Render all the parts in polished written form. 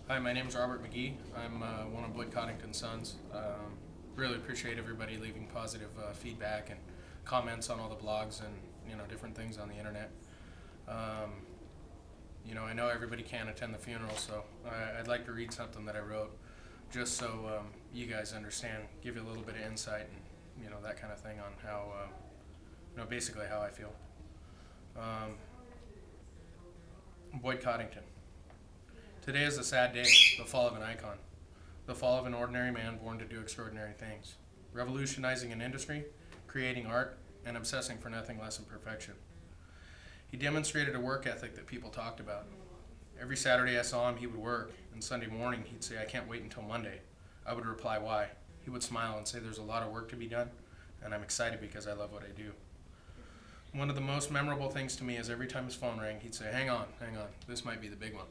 Hi, my name is Robert McGee. I'm one of Boyd Coddington's sons. Really appreciate everybody leaving positive feedback and comments on all the blogs and different things on the internet. I know everybody can't attend the funeral, so I'd like to read something that I wrote, just so you guys understand, give you a little bit of insight and that kind of thing on how basically how I feel. Boyd Coddington. Today is a sad day, the fall of an icon, the fall of an ordinary man born to do extraordinary things, revolutionizing an industry, creating art, and obsessing for nothing less than perfection. He demonstrated a work ethic that people talked about. Every Saturday I saw him, he would work, and Sunday morning he'd say, "I can't wait until Monday." I would reply, "Why?" He would smile and say, "There's a lot of work to be done, and I'm excited because I love what I do." One of the most memorable things to me is every time his phone rang, he'd say, hang on, this might be the big one."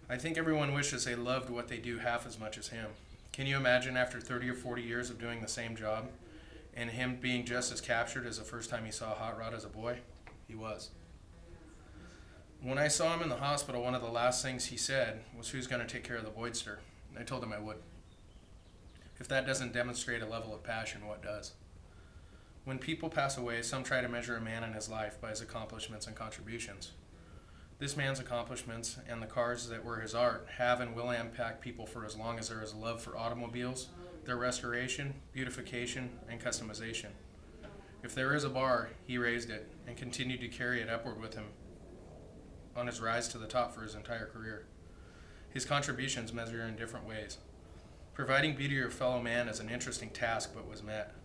I think everyone wishes they loved what they do half as much as him. Can you imagine after 30 or 40 years of doing the same job and him being just as captured as the first time he saw a hot rod as a boy? He was. When I saw him in the hospital, one of the last things he said was, "Who's going to take care of the Boydster?" And I told him I would. If that doesn't demonstrate a level of passion, what does? When people pass away, some try to measure a man in his life by his accomplishments and contributions. This man's accomplishments and the cars that were his art have and will impact people for as long as there is love for automobiles, their restoration, beautification, and customization. If there is a bar, he raised it and continued to carry it upward with him on his rise to the top for his entire career. His contributions measure in different ways. Providing beauty to your fellow man is an interesting task, but was met.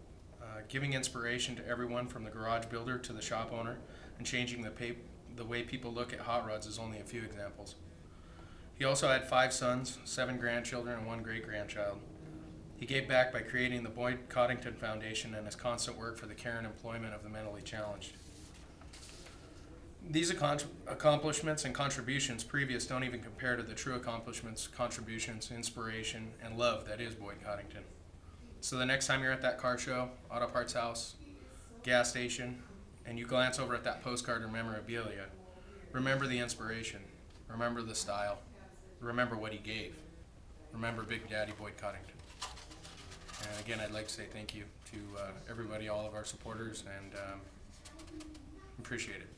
Giving inspiration to everyone from the garage builder to the shop owner and changing the way people look at hot rods is only a few examples. He also had 5 sons, 7 grandchildren, and 1 great-grandchild. He gave back by creating the Boyd Coddington Foundation and his constant work for the care and employment of the mentally challenged. These accomplishments and contributions previous don't even compare to the true accomplishments, contributions, inspiration, and love that is Boyd Coddington. So the next time you're at that car show, auto parts house, gas station, and you glance over at that postcard or memorabilia, remember the inspiration, remember the style, remember what he gave. Remember Big Daddy Boyd Coddington. And again, I'd like to say thank you to everybody, all of our supporters, and appreciate it.